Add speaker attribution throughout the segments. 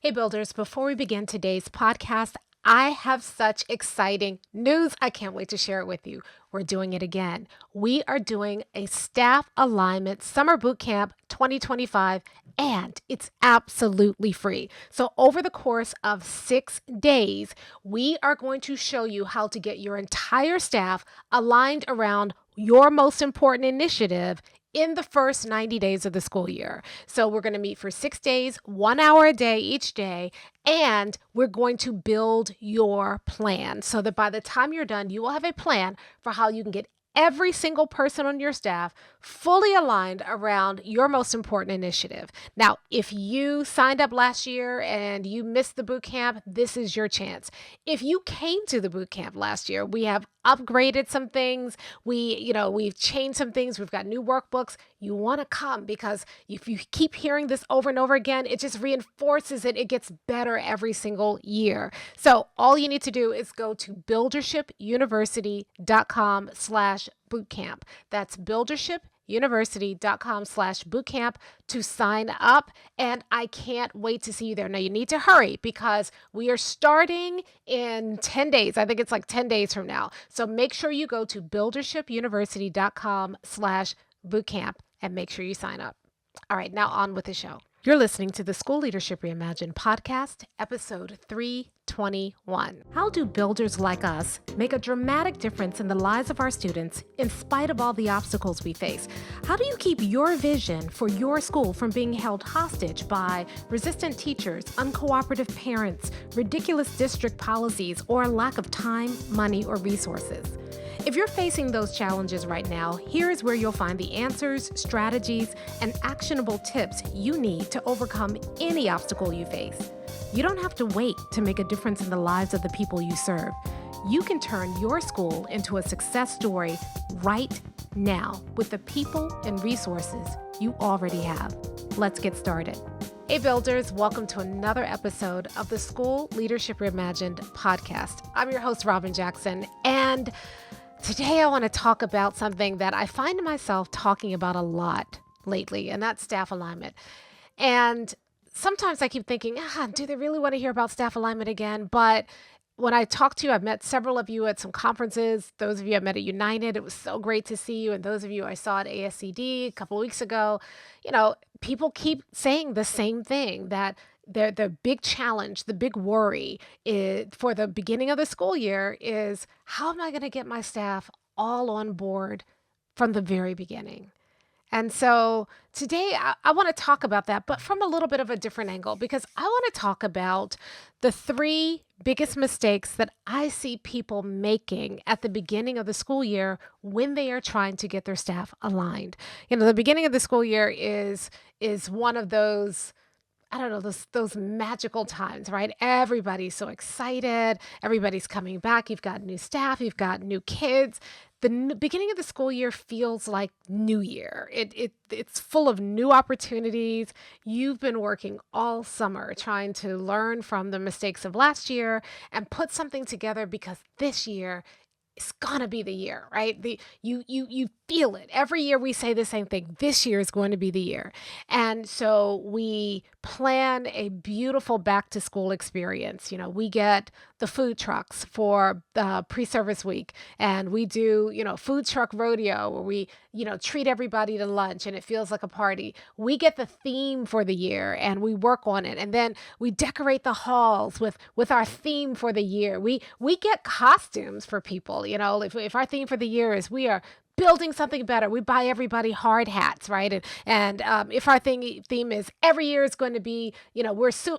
Speaker 1: Hey builders, before we begin today's podcast, I have such exciting news. I can't wait to share it with you. We're doing it again. We are doing a staff alignment summer boot camp 2025, and it's absolutely free. So, over the course of 6 days, we are going to show you how to get your entire staff aligned around your most important initiative in the first 90 days of the school year. So we're going to meet for 6 days, 1 hour a day each day, and we're going to build your plan so that by the time you're done, you will have a plan for how you can get every single person on your staff fully aligned around your most important initiative. Now, if you signed up last year and you missed the boot camp, this is your chance. If you came to the boot camp last year, we have upgraded some things. We've changed some things. We've got new workbooks. You want to come because if you keep hearing this over and over again, it just reinforces it. It gets better every single year. So all you need to do is go to buildershipuniversity.com/bootcamp. That's buildershipuniversity.com/bootcamp to sign up. And I can't wait to see you there. Now you need to hurry because we are starting in 10 days. I think it's like 10 days from now. So make sure you go to buildershipuniversity.com/bootcamp and make sure you sign up. All right, now on with the show. You're listening to the School Leadership Reimagined podcast, episode 321. How do builders like us make a dramatic difference in the lives of our students in spite of all the obstacles we face? How do you keep your vision for your school from being held hostage by resistant teachers, uncooperative parents, ridiculous district policies, or a lack of time, money, or resources? If you're facing those challenges right now, here's where you'll find the answers, strategies, and actionable tips you need to overcome any obstacle you face. You don't have to wait to make a difference in the lives of the people you serve. You can turn your school into a success story right now with the people and resources you already have. Let's get started. Hey builders, welcome to another episode of the School Leadership Reimagined podcast. I'm your host, Robyn Jackson, and today I want to talk about something that I find myself talking about a lot lately, and that's staff alignment. And sometimes I keep thinking, do they really want to hear about staff alignment again? But when I talk to you, I've met several of you at some conferences. Those of you I met at United, it was so great to see you. And those of you I saw at ASCD a couple of weeks ago, people keep saying the same thing, that the big challenge, the big worry for the beginning of the school year is, how am I going to get my staff all on board from the very beginning? And so today I want to talk about that, but from a little bit of a different angle, because I want to talk about the three biggest mistakes that I see people making at the beginning of the school year when they are trying to get their staff aligned. The beginning of the school year is one of those, I don't know, those magical times, right? Everybody's so excited. Everybody's coming back. You've got new staff. You've got new kids. The beginning of the school year feels like New Year. It's full of new opportunities. You've been working all summer trying to learn from the mistakes of last year and put something together because this year it's gonna be the year, right? You feel it. Every year we say the same thing. This year is going to be the year. And so we plan a beautiful back to school experience. We get the food trucks for the pre-service week, and we do, food truck rodeo where we, treat everybody to lunch and it feels like a party. We get the theme for the year and we work on it. And then we decorate the halls with our theme for the year. We get costumes for people. If our theme for the year is we are building something better, we buy everybody hard hats, right? And if our theme is every year is going to be,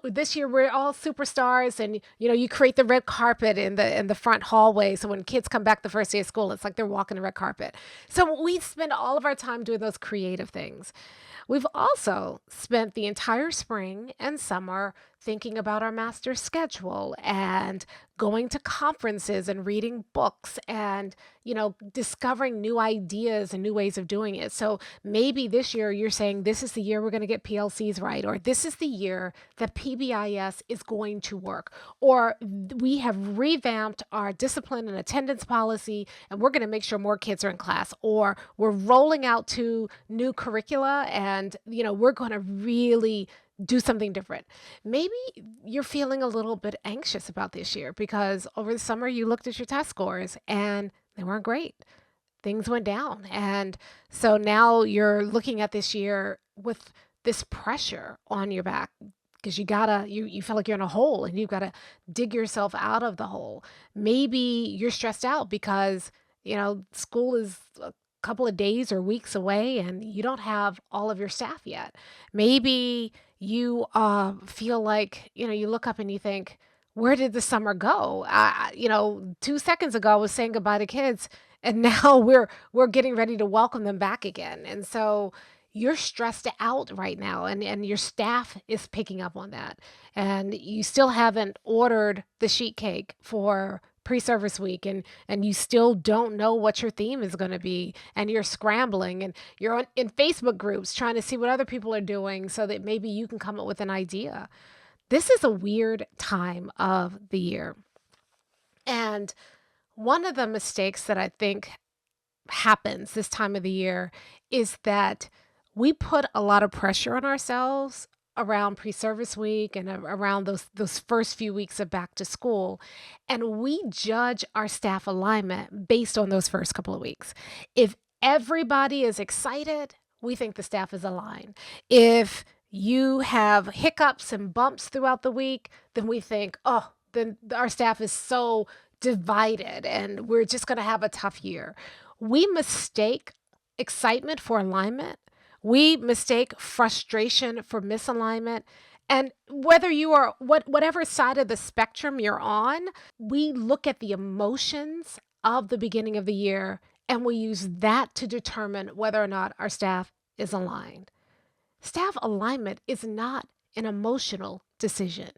Speaker 1: this year we're all superstars, and you create the red carpet in the front hallway, so when kids come back the first day of school, it's like they're walking the red carpet. So we spend all of our time doing those creative things. We've also spent the entire spring and summer thinking about our master schedule and going to conferences and reading books and, discovering new ideas and new ways of doing it. So maybe this year you're saying this is the year we're going to get PLCs right, or this is the year that PBIS is going to work, or we have revamped our discipline and attendance policy and we're going to make sure more kids are in class, or we're rolling out to new curricula and, we're going to really do something different. Maybe you're feeling a little bit anxious about this year because over the summer you looked at your test scores and they weren't great. Things went down. And so now you're looking at this year with this pressure on your back because you feel like you're in a hole and you've got to dig yourself out of the hole. Maybe you're stressed out because, school is a couple of days or weeks away and you don't have all of your staff yet. Maybe you feel like, you look up and you think, where did the summer go? 2 seconds ago I was saying goodbye to kids and now we're getting ready to welcome them back again. And so you're stressed out right now and your staff is picking up on that. And you still haven't ordered the sheet cake for pre-service week and you still don't know what your theme is going to be and you're scrambling and you're in Facebook groups trying to see what other people are doing so that maybe you can come up with an idea. This is a weird time of the year. And one of the mistakes that I think happens this time of the year is that we put a lot of pressure on ourselves around pre-service week and around those first few weeks of back to school, and we judge our staff alignment based on those first couple of weeks. If everybody is excited, we think the staff is aligned. If you have hiccups and bumps throughout the week, then we think, oh, then our staff is so divided and we're just going to have a tough year. We mistake excitement for alignment. We mistake frustration for misalignment. And whether you are whatever side of the spectrum you're on, we look at the emotions of the beginning of the year and we use that to determine whether or not our staff is aligned. Staff alignment is not an emotional decision.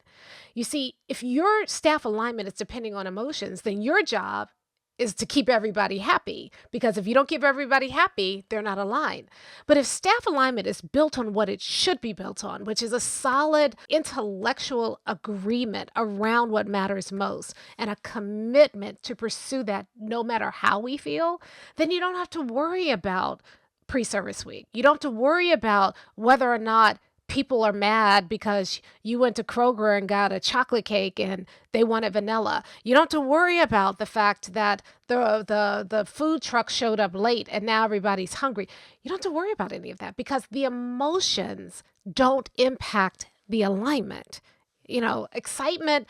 Speaker 1: You see, if your staff alignment is depending on emotions, then your job is to keep everybody happy, because if you don't keep everybody happy, they're not aligned. But if staff alignment is built on what it should be built on, which is a solid intellectual agreement around what matters most and a commitment to pursue that no matter how we feel, then you don't have to worry about pre-service week. You don't have to worry about whether or not people are mad because you went to Kroger and got a chocolate cake and they wanted vanilla. You don't have to worry about the fact that the food truck showed up late and now everybody's hungry. You don't have to worry about any of that because the emotions don't impact the alignment. Excitement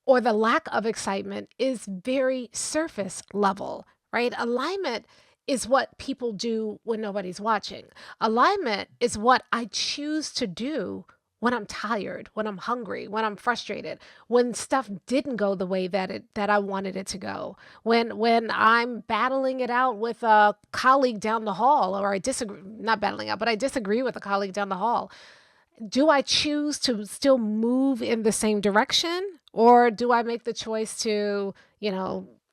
Speaker 1: or the lack of excitement is very surface level, right? Alignment is what people do when nobody's watching. Alignment is what I choose to do when I'm tired, when I'm hungry, when I'm frustrated, when stuff didn't go the way that I wanted it to go, when I'm battling it out with a colleague down the hall, or I disagree, not battling out, but I disagree with a colleague down the hall. Do I choose to still move in the same direction, or do I make the choice to,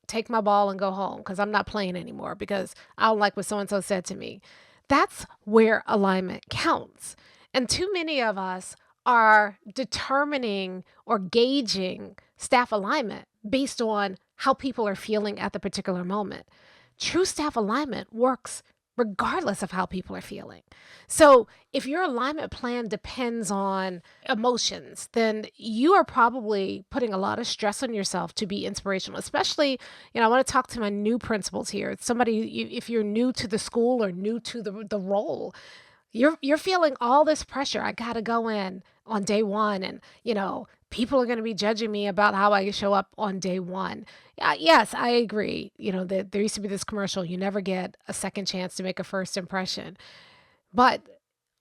Speaker 1: take my ball and go home because I'm not playing anymore because I don't like what so-and-so said to me? That's where alignment counts. And too many of us are determining or gauging staff alignment based on how people are feeling at the particular moment. True staff alignment works regardless of how people are feeling. So if your alignment plan depends on emotions, then you are probably putting a lot of stress on yourself to be inspirational. Especially, I want to talk to my new principals here. It's somebody, if you're new to the school or new to the role, you're feeling all this pressure. I got to go in on day one and, people are going to be judging me about how I show up on day one. Yes, I agree. That there used to be this commercial, you never get a second chance to make a first impression. But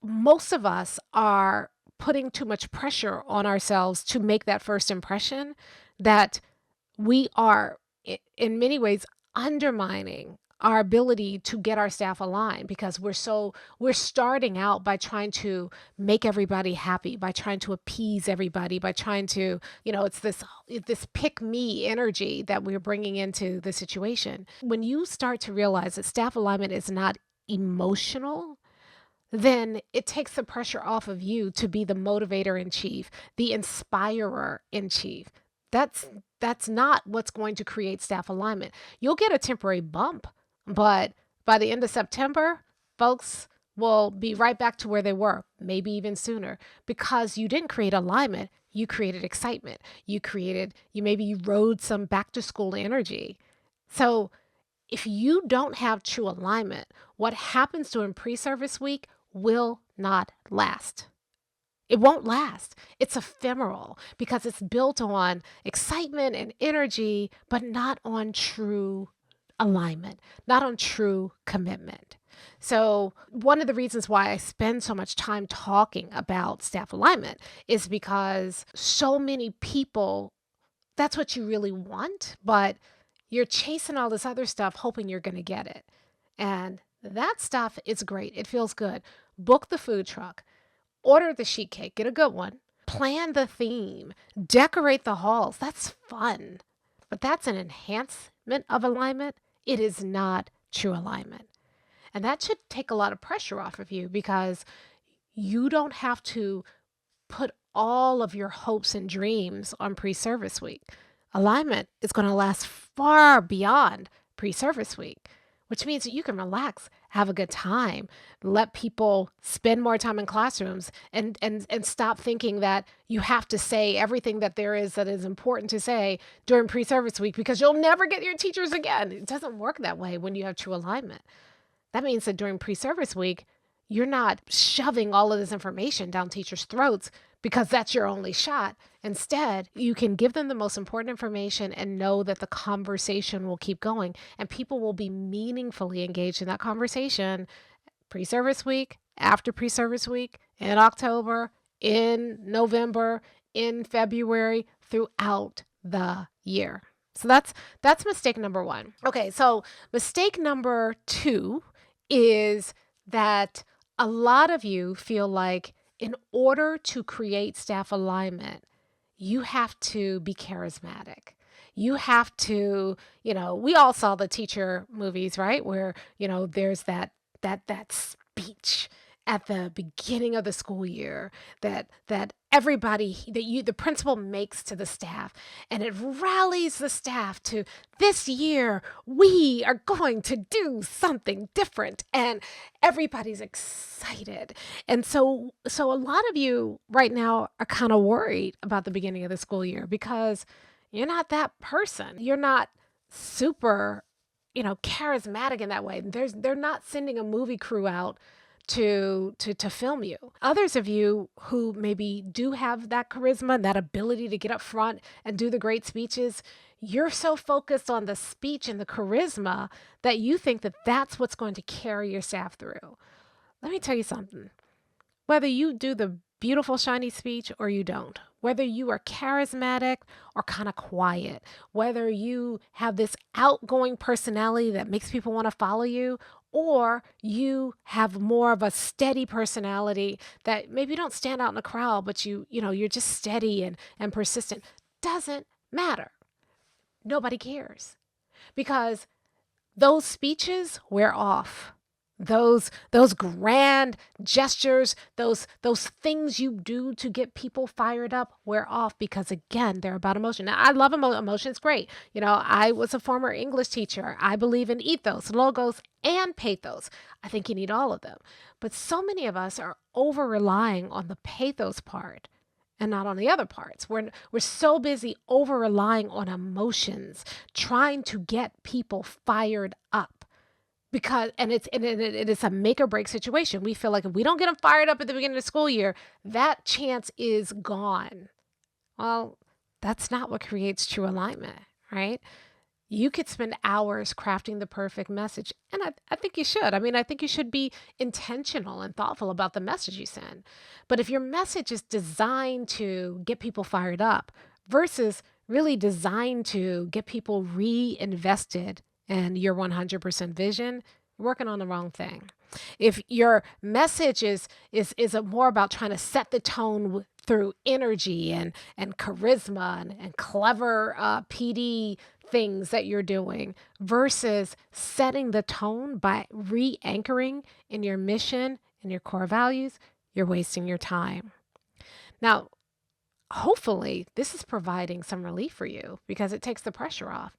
Speaker 1: most of us are putting too much pressure on ourselves to make that first impression that we are in many ways undermining our ability to get our staff aligned because we're starting out by trying to make everybody happy, by trying to appease everybody, by trying to, it's this pick me energy that we're bringing into the situation. When you start to realize that staff alignment is not emotional, then it takes the pressure off of you to be the motivator in chief, the inspirer in chief. That's not what's going to create staff alignment. You'll get a temporary bump, but by the end of September, folks, will be right back to where they were, maybe even sooner, because you didn't create alignment. You created excitement. You rode some back to school energy. So if you don't have true alignment, what happens during pre-service week will not last. It won't last. It's ephemeral because it's built on excitement and energy, but not on true alignment, not on true commitment. So, one of the reasons why I spend so much time talking about staff alignment is because so many people, that's what you really want, but you're chasing all this other stuff hoping you're going to get it. And that stuff is great. It feels good. Book the food truck. Order the sheet cake, get a good one. Plan the theme, decorate the halls. That's fun. But that's an enhancement of alignment. It is not true alignment. And that should take a lot of pressure off of you because you don't have to put all of your hopes and dreams on pre-service week. Alignment is going to last far beyond pre-service week, which means that you can relax, have a good time, let people spend more time in classrooms and stop thinking that you have to say everything that is important to say during pre-service week because you'll never get your teachers again. It doesn't work that way when you have true alignment. That means that during pre-service week, you're not shoving all of this information down teachers' throats because that's your only shot. Instead, you can give them the most important information and know that the conversation will keep going and people will be meaningfully engaged in that conversation pre-service week, after pre-service week, in October, in November, in February, throughout the year. So that's mistake number one. Okay, so mistake number two is that a lot of you feel like in order to create staff alignment, you have to be charismatic. You have to, we all saw the teacher movies, right? Where, there's that speech at the beginning of the school year that the principal makes to the staff, and it rallies the staff to this year we are going to do something different, and everybody's excited. And so a lot of you right now are kind of worried about the beginning of the school year because you're not that person. You're not super charismatic in that way. They're not sending a movie crew out to film you. Others of you who maybe do have that charisma and that ability to get up front and do the great speeches, you're so focused on the speech and the charisma that you think that that's what's going to carry your staff through. Let me tell you something. Whether you do the beautiful, shiny speech or you don't, whether you are charismatic or kind of quiet, whether you have this outgoing personality that makes people want to follow you, or you have more of a steady personality that maybe you don't stand out in a crowd, but you're just steady and persistent, doesn't matter. Nobody cares because those speeches wear off. Those grand gestures, those things you do to get people fired up wear off because, again, they're about emotion. Now, I love emotion. It's great. I was a former English teacher. I believe in ethos, logos, and pathos. I think you need all of them. But so many of us are over-relying on the pathos part and not on the other parts. We're so busy over-relying on emotions, trying to get people fired up. Because it is a make or break situation. We feel like if we don't get them fired up at the beginning of the school year, that chance is gone. Well, that's not what creates true alignment, right? You could spend hours crafting the perfect message, and I think you should. I think you should be intentional and thoughtful about the message you send. But if your message is designed to get people fired up versus really designed to get people reinvested and your 100% vision, you're working on the wrong thing. If your message is more about trying to set the tone through energy and charisma and clever PD things that you're doing versus setting the tone by re-anchoring in your mission and your core values, you're wasting your time. Now, hopefully, this is providing some relief for you because it takes the pressure off.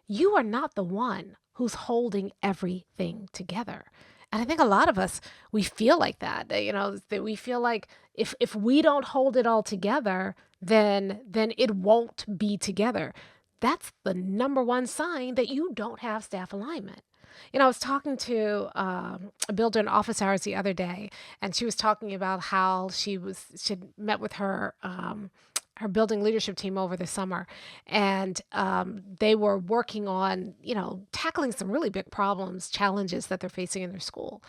Speaker 1: You are not the one who's holding everything together. And I think a lot of us, we feel like that, that we feel like if we don't hold it all together, then it won't be together. That's the number one sign that you don't have staff alignment. I was talking to a builder in office hours the other day, and she was talking about how she'd met with her building leadership team over the summer, and they were working on tackling some really big problems, challenges that they're facing in their school,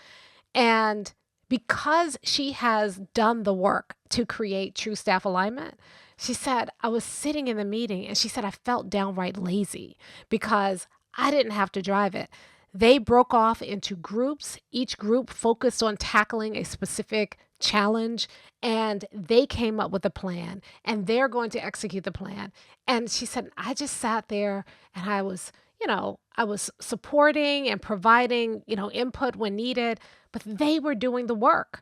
Speaker 1: and because she has done the work to create true staff alignment, she said, I was sitting in the meeting and she said, I felt downright lazy because I didn't have to drive it. They broke off into groups. Each group focused on tackling a specific challenge, and they came up with a plan and they're going to execute the plan. And she said, I just sat there and I was supporting and providing, input when needed, but they were doing the work.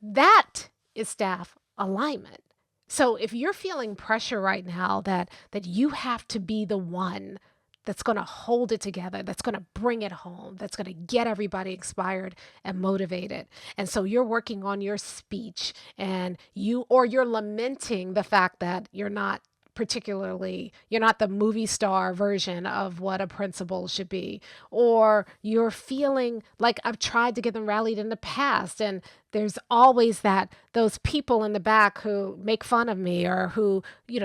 Speaker 1: That is staff alignment. So if you're feeling pressure right now that you have to be the one that's going to hold it together, that's going to bring it home, that's going to get everybody inspired and motivated. And so you're working on your speech and you're lamenting the fact that you're not the movie star version of what a principal should be, or you're feeling like I've tried to get them rallied in the past, and there's always those people in the back who make fun of me, or who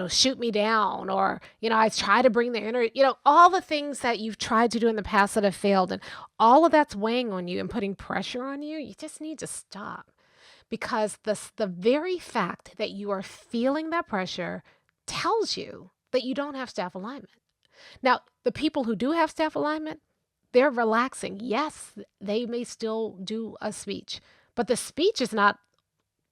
Speaker 1: shoot me down, or I try to bring the inner, all the things that you've tried to do in the past that have failed, and all of that's weighing on you and putting pressure on you. You just need to stop, because the very fact that you are feeling that pressure tells you that you don't have staff alignment. Now, the people who do have staff alignment, they're relaxing. Yes, they may still do a speech, but the speech is not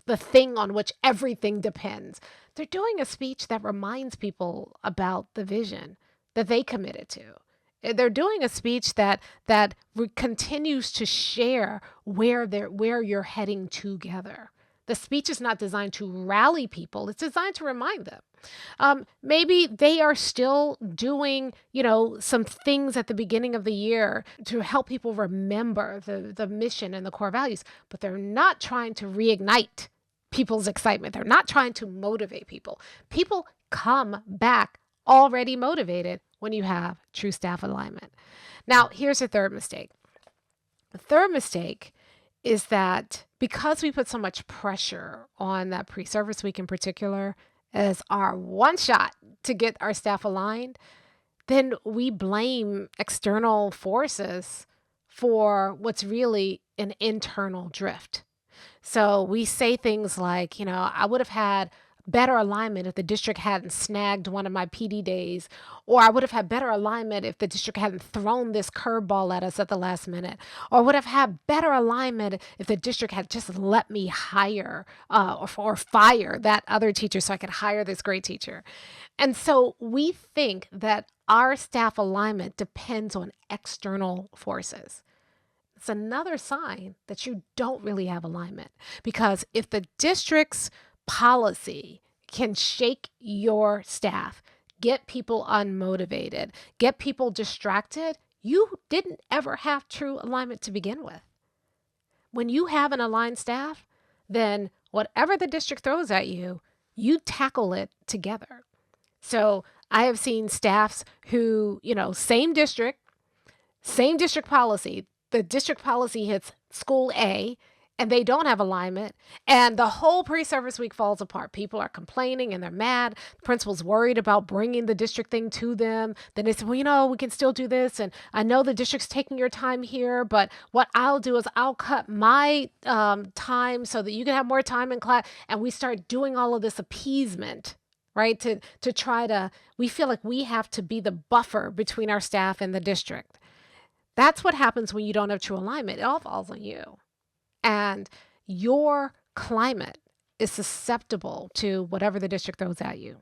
Speaker 1: the thing on which everything depends. They're doing a speech that reminds people about the vision that they committed to. They're doing a speech that continues to share where you're heading together. The speech is not designed to rally people. It's designed to remind them. Maybe they are still doing, some things at the beginning of the year to help people remember the mission and the core values, but they're not trying to reignite people's excitement. They're not trying to motivate people. People come back already motivated when you have true staff alignment. Now, here's a third mistake. The third mistake is that because we put so much pressure on that pre-service week in particular as our one shot to get our staff aligned, then we blame external forces for what's really an internal drift. So we say things like, I would have had better alignment if the district hadn't snagged one of my PD days, or I would have had better alignment if the district hadn't thrown this curveball at us at the last minute, or would have had better alignment if the district had just let me hire or fire that other teacher so I could hire this great teacher. And so we think that our staff alignment depends on external forces. It's another sign that you don't really have alignment, because if the district's policy can shake your staff, get people unmotivated, get people distracted, you didn't ever have true alignment to begin with. When you have an aligned staff, then whatever the district throws at you, you tackle it together. So I have seen staffs who, same district policy, the district policy hits school A, and they don't have alignment, and the whole pre-service week falls apart. People are complaining and they're mad. The principal's worried about bringing the district thing to them. Then they say, well, we can still do this, and I know the district's taking your time here, but what I'll do is I'll cut my time so that you can have more time in class. And we start doing all of this appeasement, right? To try to, we feel like we have to be the buffer between our staff and the district. That's what happens when you don't have true alignment. It all falls on you. And your climate is susceptible to whatever the district throws at you.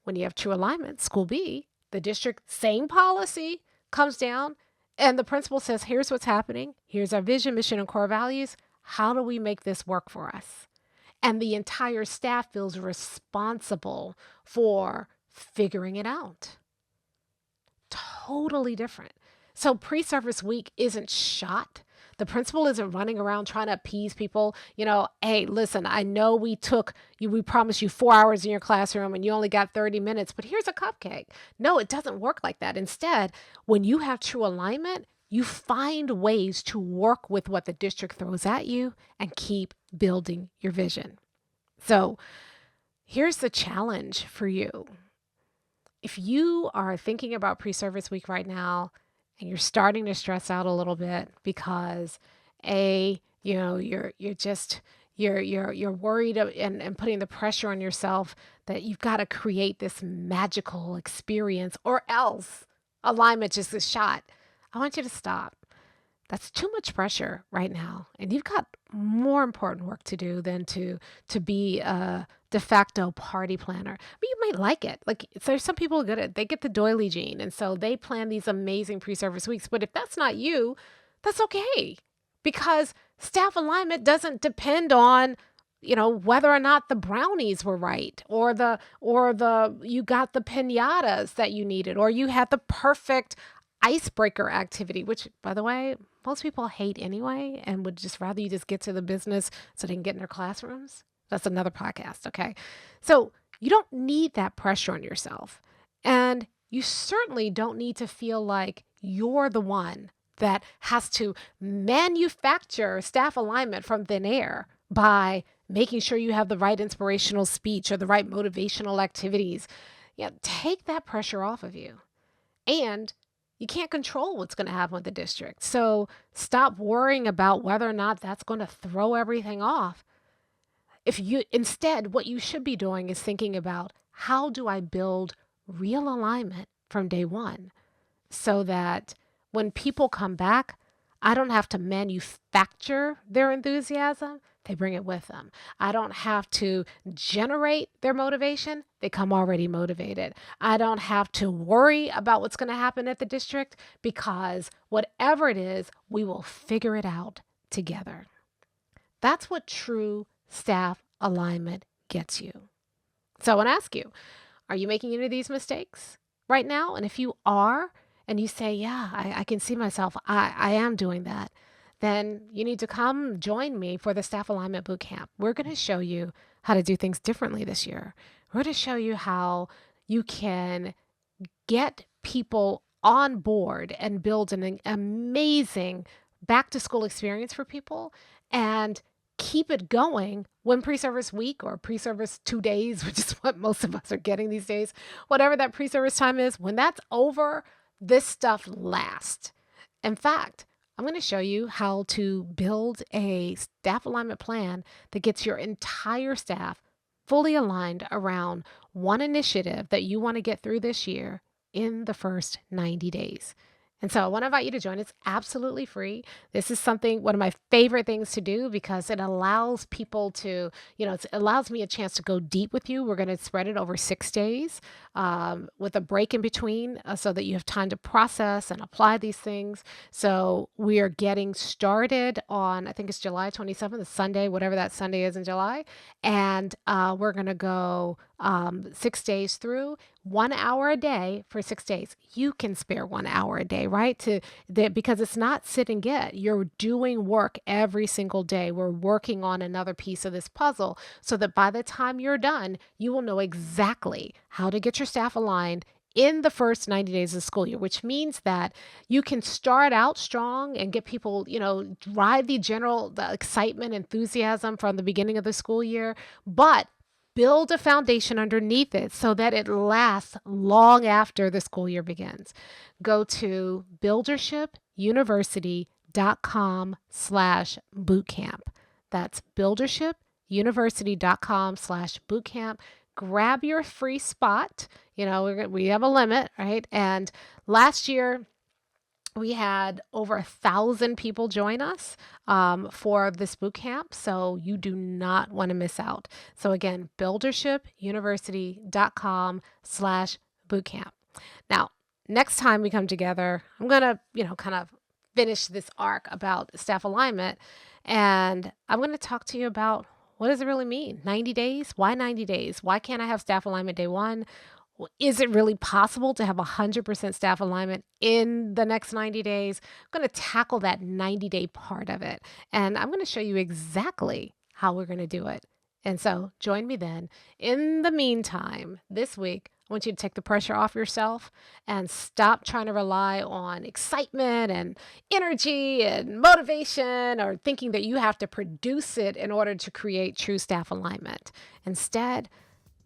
Speaker 1: When you have true alignment, school B, the district, same policy comes down, and the principal says, here's what's happening. Here's our vision, mission, and core values. How do we make this work for us? And the entire staff feels responsible for figuring it out. Totally different. So pre-service week isn't shot. The principal isn't running around trying to appease people. Hey, listen, I know we promised you 4 hours in your classroom and you only got 30 minutes, but here's a cupcake. No, it doesn't work like that. Instead, when you have true alignment, you find ways to work with what the district throws at you and keep building your vision. So here's the challenge for you. If you are thinking about pre-service week right now and you're starting to stress out a little bit because you're worried and putting the pressure on yourself that you've got to create this magical experience or else alignment just is shot, I want you to stop. That's too much pressure right now. And you've got more important work to do than to be a de facto party planner. But you might like it. Like, so there's some people who are good at it. They get the doily gene. And so they plan these amazing pre-service weeks. But if that's not you, that's okay. Because staff alignment doesn't depend on, whether or not the brownies were right or you got the pinatas that you needed or you had the perfect icebreaker activity, which, by the way, most people hate anyway and would just rather you just get to the business so they can get in their classrooms. That's another podcast, okay? So you don't need that pressure on yourself. And you certainly don't need to feel like you're the one that has to manufacture staff alignment from thin air by making sure you have the right inspirational speech or the right motivational activities. Take that pressure off of you. And you can't control what's going to happen with the district. So stop worrying about whether or not that's going to throw everything off. Instead, what you should be doing is thinking about, how do I build real alignment from day one so that when people come back, I don't have to manufacture their enthusiasm. They bring it with them. I don't have to generate their motivation. They come already motivated. I don't have to worry about what's going to happen at the district because whatever it is, we will figure it out together. That's what true staff alignment gets you. So I want to ask you, are you making any of these mistakes right now? And if you are, and you say, yeah, I can see myself, I am doing that, then you need to come join me for the Staff Alignment Bootcamp. We're going to show you how to do things differently this year. We're going to show you how you can get people on board and build an amazing back-to-school experience for people and keep it going when pre-service week or pre-service 2 days, which is what most of us are getting these days, whatever that pre-service time is, when that's over, this stuff lasts. In fact, I'm going to show you how to build a staff alignment plan that gets your entire staff fully aligned around one initiative that you want to get through this year in the first 90 days. And so I want to invite you to join. It's absolutely free. This is one of my favorite things to do because it allows people to, it allows me a chance to go deep with you. We're going to spread it over 6 days with a break in between so that you have time to process and apply these things. So we are getting started on, I think it's July 27th, the Sunday, whatever that Sunday is in July. And we're going to go 6 days through, 1 hour a day for 6 days. You can spare 1 hour a day, right? Because it's not sit and get. You're doing work every single day. We're working on another piece of this puzzle so that by the time you're done, you will know exactly how to get your staff aligned in the first 90 days of the school year, which means that you can start out strong and get people, drive the excitement, enthusiasm from the beginning of the school year, but build a foundation underneath it so that it lasts long after the school year begins. Go to buildershipuniversity.com/bootcamp. That's buildershipuniversity.com/bootcamp. Grab your free spot. We have a limit, right? And last year, we had over 1,000 people join us for this boot camp, so you do not want to miss out. So again, buildershipuniversity.com/bootcamp. Now, next time we come together, I'm going to, kind of finish this arc about staff alignment, and I'm going to talk to you about what does it really mean? 90 days? Why 90 days? Why can't I have staff alignment day one? Well, is it really possible to have 100% staff alignment in the next 90 days? I'm going to tackle that 90-day part of it, and I'm going to show you exactly how we're going to do it. And so join me then. In the meantime, this week, I want you to take the pressure off yourself and stop trying to rely on excitement and energy and motivation or thinking that you have to produce it in order to create true staff alignment. Instead,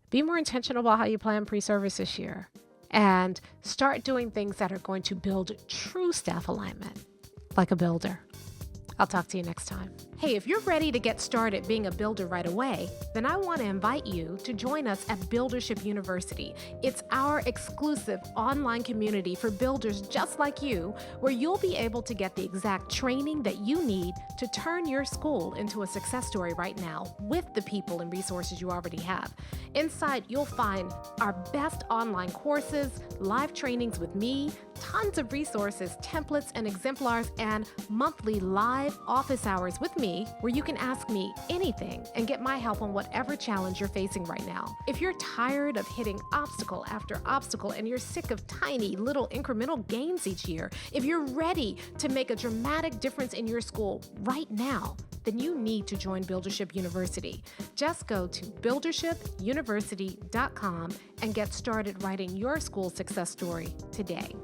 Speaker 1: be more intentional about how you plan pre-service this year and start doing things that are going to build true staff alignment, like a builder. I'll talk to you next time. Hey, if you're ready to get started being a builder right away, then I want to invite you to join us at Buildership University. It's our exclusive online community for builders just like you, where you'll be able to get the exact training that you need to turn your school into a success story right now with the people and resources you already have. Inside, you'll find our best online courses, live trainings with me, tons of resources, templates, and exemplars, and monthly live office hours with me where you can ask me anything and get my help on whatever challenge you're facing right now. If you're tired of hitting obstacle after obstacle and you're sick of tiny little incremental gains each year, if you're ready to make a dramatic difference in your school right now, then you need to join Buildership University. Just go to buildershipuniversity.com and get started writing your school success story today.